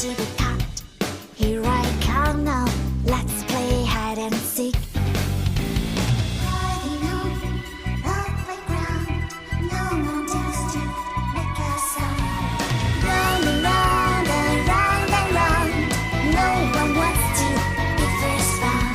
to be caught. Here I come now, let's play hide and seek. Riding on the playground, no one dares to make a sound. Round and round and round and round, no one wants to be first found.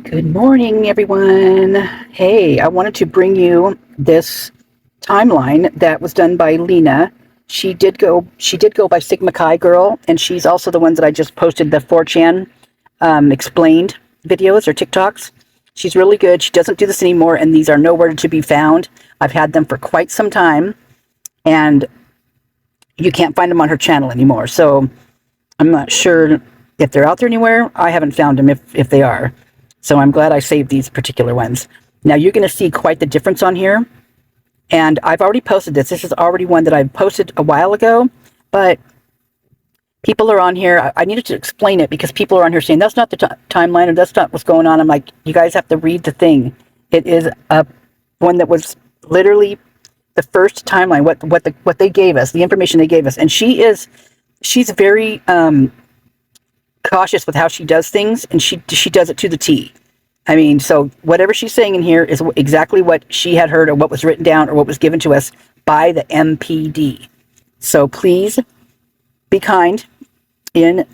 Good morning, everyone. Hey, I wanted to bring you this timeline that was done by Lena. She did go by Sigma Chi Girl, and she's also the one that I just posted the 4chan explained videos or TikToks. She's really good. She doesn't do this anymore, and these are nowhere to be found. I've had them for quite some time, and you can't find them on her channel anymore. So I'm not sure if they're out there anywhere. I haven't found them if they are. So I'm glad I saved these particular ones. Now you're going to see quite the difference on here. And I've already posted this. This is already one that I posted a while ago. But people are on here. I needed to explain it because people are on here saying, that's not the timeline or that's not what's going on. I'm like, you guys have to read the thing. It is one that was literally the first timeline, what they gave us, the information they gave us. And she's very cautious with how she does things, and she does it to the T. I mean, so whatever she's saying in here is exactly what she had heard or what was written down or what was given to us by the MPD. So please be kind in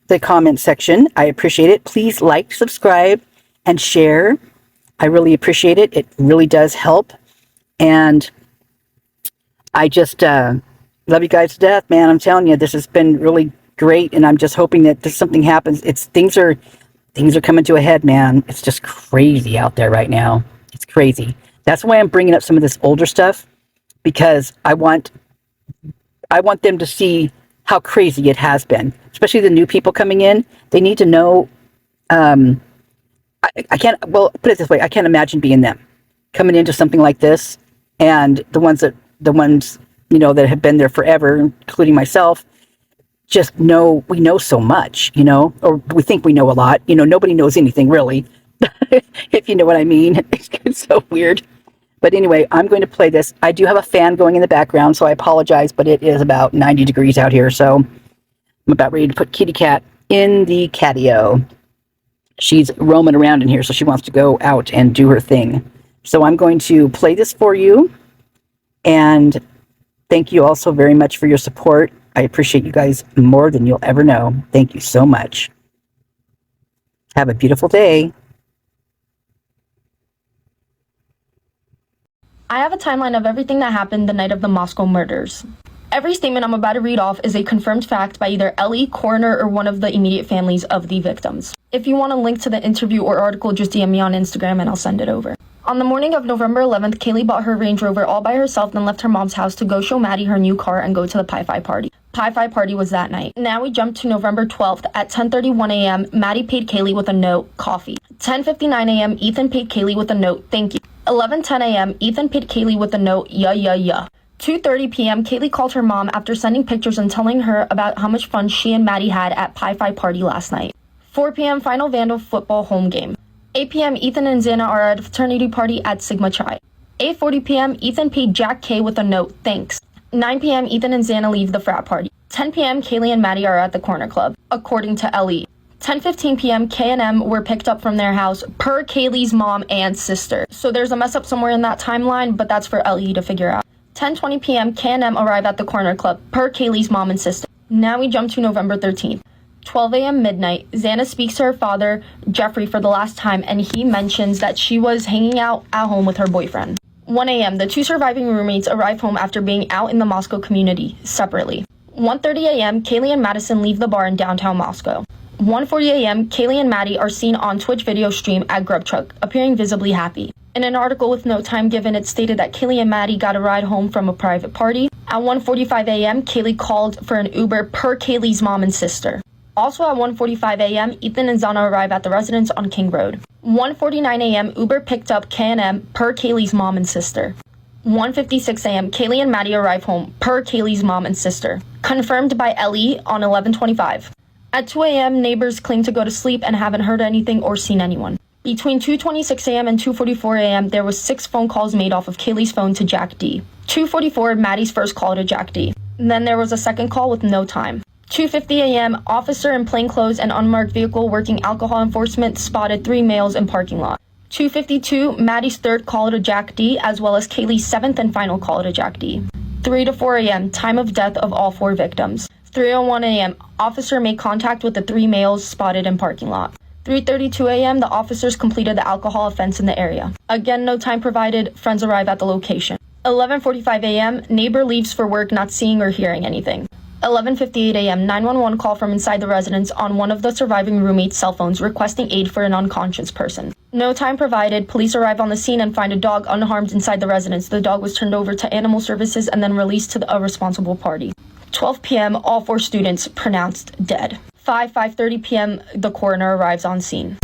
the comment section. I appreciate it. Please like, subscribe, and share. I really appreciate it. It really does help. And I just love you guys to death, man. I'm telling you, this has been really great, and I'm just hoping that something happens. Things are coming to a head, man. It's just crazy out there right now. It's crazy. That's why I'm bringing up some of this older stuff, because I want them to see how crazy it has been, especially the new people coming in. They need to know. I can't. Well, put it this way: I can't imagine being them coming into something like this, and the ones that that have been there forever, including myself. Just know we know so much, or we think we know a lot. Nobody knows anything really, if you know what I mean. It's so weird. But anyway, I'm going to play this. I do have a fan going in the background, so I apologize, but it is about 90 degrees out here, so I'm about ready to put Kitty Cat in the catio. She's roaming around in here, so she wants to go out and do her thing. So I'm going to play this for you, and thank you also very much for your support. I appreciate you guys more than you'll ever know. Thank you so much. Have a beautiful day. I have a timeline of everything that happened the night of the Moscow murders. Every statement I'm about to read off is a confirmed fact by either Ellie, coroner, or one of the immediate families of the victims. If you want a link to the interview or article, just DM me on Instagram and I'll send it over. On the morning of November 11th, Kaylee bought her Range Rover all by herself, then left her mom's house to go show Maddie her new car and go to the Pi Phi party. Pi Phi party was that night. Now we jump to November 12th. At 10:31 a.m., Maddie paid Kaylee with a note, coffee. 10:59 a.m., Ethan paid Kaylee with a note, thank you. 11:10 a.m., Ethan paid Kaylee with a note, yeah. 2:30 p.m., Kaylee called her mom after sending pictures and telling her about how much fun she and Maddie had at Pi Phi party last night. 4 p.m., final Vandal football home game. 8 p.m., Ethan and Xana are at a fraternity party at Sigma Chi. 8:40 p.m., Ethan paid Jack K with a note, thanks. 9 p.m., Ethan and Xana leave the frat party. 10 p.m., Kaylee and Maddie are at the corner club, according to Ellie. 10:15 p.m., K and M were picked up from their house, per Kaylee's mom and sister. So there's a mess up somewhere in that timeline, but that's for Ellie to figure out. 10:20 p.m., K and M arrive at the corner club, per Kaylee's mom and sister. Now we jump to November 13th. 12 a.m. midnight, Xana speaks to her father, Jeffrey, for the last time, and he mentions that she was hanging out at home with her boyfriend. 1 a.m., the two surviving roommates arrive home after being out in the Moscow community, separately. 1:30 a.m., Kaylee and Madison leave the bar in downtown Moscow. 1:40 a.m., Kaylee and Maddie are seen on Twitch video stream at Grub Truck, appearing visibly happy. In an article with no time given, it stated that Kelley and Maddie got a ride home from a private party. At 1:45 a.m., Kelley called for an Uber per Kelley's mom and sister. Also at 1:45 a.m., Ethan and Zana arrive at the residence on King Road. 1:49 a.m., Uber picked up K&M per Kelley's mom and sister. 1:56 a.m., Kelley and Maddie arrive home per Kelley's mom and sister. Confirmed by Ellie on 11:25. At 2 a.m., neighbors claim to go to sleep and haven't heard anything or seen anyone. Between 2:26 a.m. and 2:44 a.m., there was 6 phone calls made off of Kelley's phone to Jack D. 2:44, Maddie's first call to Jack D. Then there was a second call with no time. 2:50 a.m., officer in plainclothes and unmarked vehicle working alcohol enforcement spotted 3 males in parking lot. 2:52, Maddie's third call to Jack D, as well as Kelley's 7th and final call to Jack D. 3 to 4 a.m., time of death of all 4 victims. 3:01 a.m., officer made contact with the 3 males spotted in parking lot. 3:32 a.m., the officers completed the alcohol offense in the area. Again, no time provided, friends arrive at the location. 11:45 a.m., neighbor leaves for work not seeing or hearing anything. 11:58 a.m., 911 call from inside the residence on one of the surviving roommates' cell phones requesting aid for an unconscious person. No time provided, police arrive on the scene and find a dog unharmed inside the residence. The dog was turned over to animal services and then released to a responsible party. 12 p.m., all 4 students pronounced dead. 5:30 p.m., the coroner arrives on scene.